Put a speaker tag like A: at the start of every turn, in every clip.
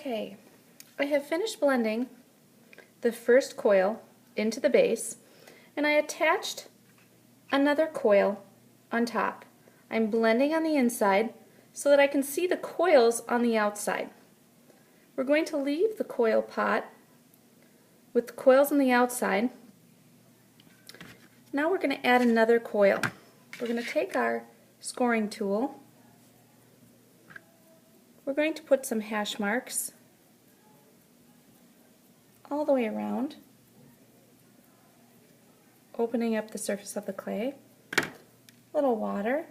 A: Okay, I have finished blending the first coil into the base, and I attached another coil on top. I'm blending on the inside so that I can see the coils on the outside. We're going to leave the coil pot with the coils on the outside. Now we're going to add another coil. We're going to take our scoring tool. We're going to put some hash marks all the way around, opening up the surface of the clay. A little water,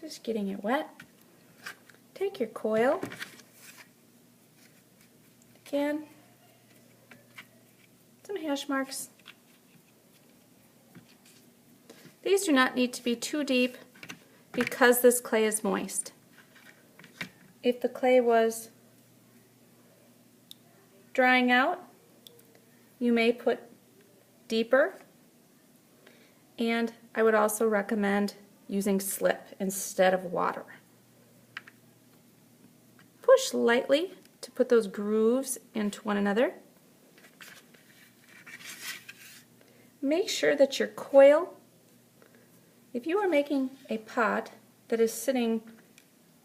A: just getting it wet. Take your coil, again, some hash marks. These do not need to be too deep because this clay is moist. If the clay was drying out, you may put deeper, and I would also recommend using slip instead of water. Push lightly to put those grooves into one another. Make sure that your coil, if you are making a pot that is sitting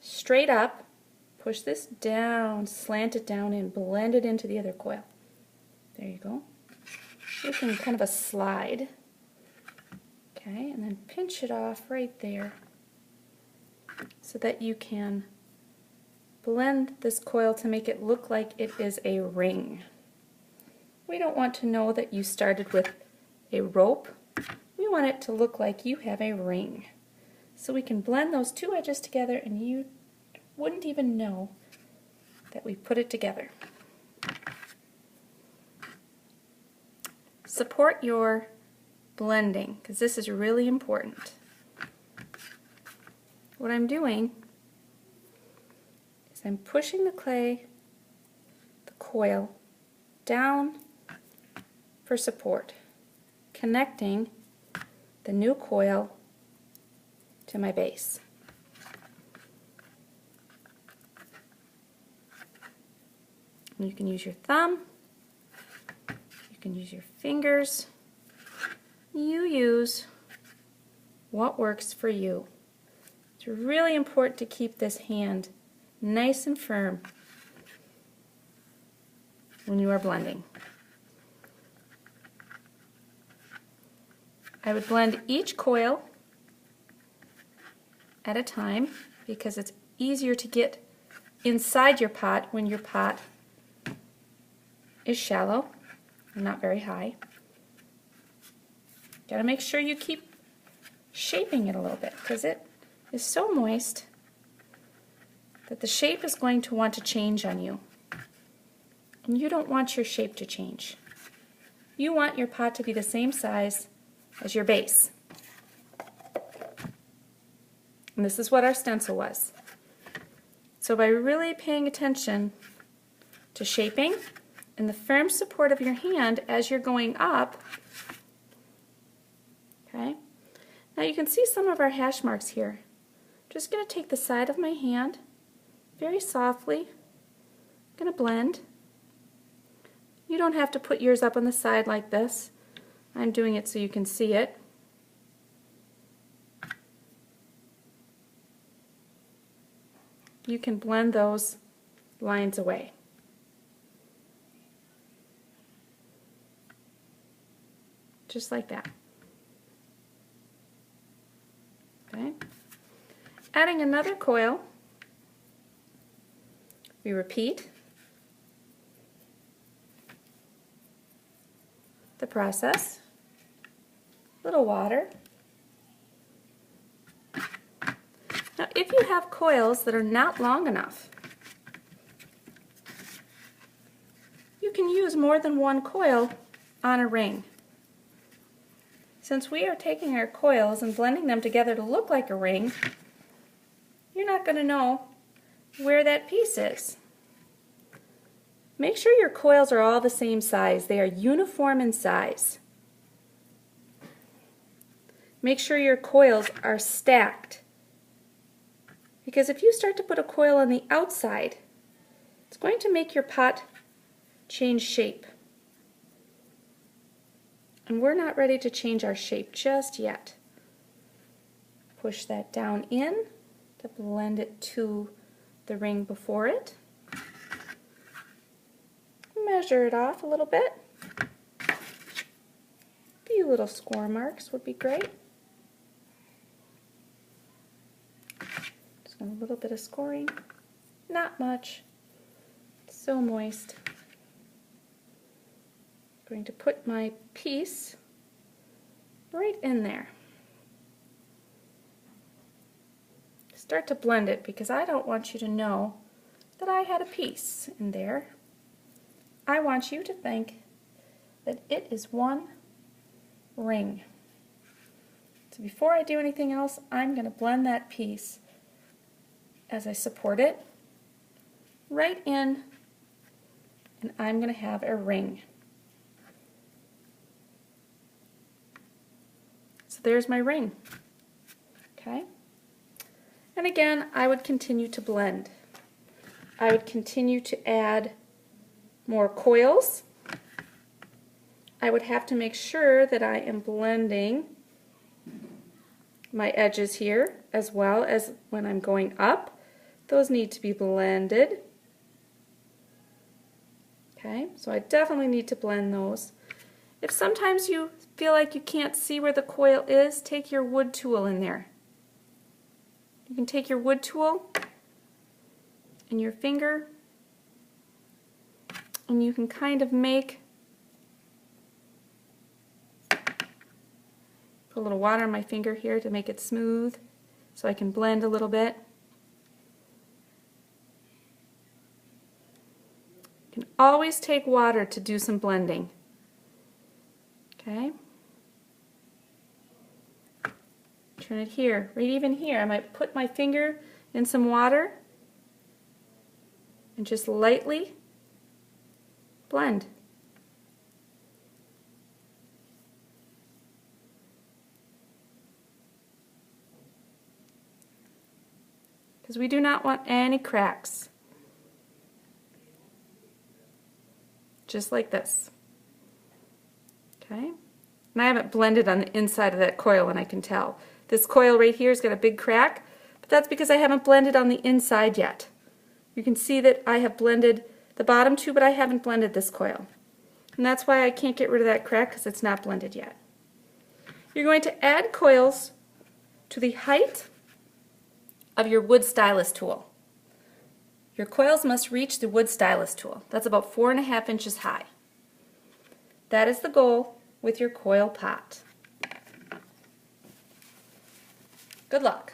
A: straight up, push this down, slant it down, and blend it into the other coil. There you go. Making kind of a slide. Okay, and then pinch it off right there so that you can blend this coil to make it look like it is a ring. We don't want to know that you started with a rope. We want it to look like you have a ring. So we can blend those two edges together and you wouldn't even know that we put it together. Support your blending because this is really important. What I'm doing is I'm pushing the clay, the coil, down for support, connecting the new coil to my base. You can use your thumb, you can use your fingers, you use what works for you. It's really important to keep this hand nice and firm when you are blending. I would blend each coil at a time because it's easier to get inside your pot when your pot is shallow and not very high. Got to make sure you keep shaping it a little bit because it is so moist that the shape is going to want to change on you. And you don't want your shape to change. You want your pot to be the same size as your base. And this is what our stencil was. So by really paying attention to shaping and the firm support of your hand as you're going up, okay? Now you can see some of our hash marks here. Just going to take the side of my hand very softly. I'm going to blend. You don't have to put yours up on the side like this. I'm doing it so you can see it. You can blend those lines away. Just like that. Okay. Adding another coil, we repeat the process. Little water. Now if you have coils that are not long enough, you can use more than one coil on a ring. Since we are taking our coils and blending them together to look like a ring, you're not going to know where that piece is. Make sure your coils are all the same size. They are uniform in size. Make sure your coils are stacked Because if you start to put a coil on the outside, it's going to make your pot change shape. And we're not ready to change our shape just yet. Push that down in to blend it to the ring before it. Measure it off a little bit. A few little score marks would be great. Just a little bit of scoring. Not much. It's so moist. I'm going to put my piece right in there. Start to blend it because I don't want you to know that I had a piece in there. I want you to think that it is one ring. So before I do anything else, I'm going to blend that piece as I support it right in, and I'm going to have a ring. So there's my ring. Okay? And again, I would continue to blend. I would continue to add more coils. I would have to make sure that I am blending my edges here as well as when I'm going up. Those need to be blended. Okay, so I definitely need to blend those. If sometimes you feel like you can't see where the coil is, take your wood tool in there. You can take your wood tool and your finger and you can kind of make, put a little water on my finger here to make it smooth so I can blend a little bit. You can always take water to do some blending. Okay? Turn it here, right even here. I might put my finger in some water and just lightly blend. Because we do not want any cracks. Just like this. Okay? And I haven't blended on the inside of that coil, and I can tell. This coil right here has got a big crack, but that's because I haven't blended on the inside yet. You can see that I have blended the bottom two, but I haven't blended this coil. And that's why I can't get rid of that crack, because it's not blended yet. You're going to add coils to the height of your wood stylus tool. Your coils must reach the wood stylus tool. That's about 4.5 inches high. That is the goal with your coil pot. Good luck.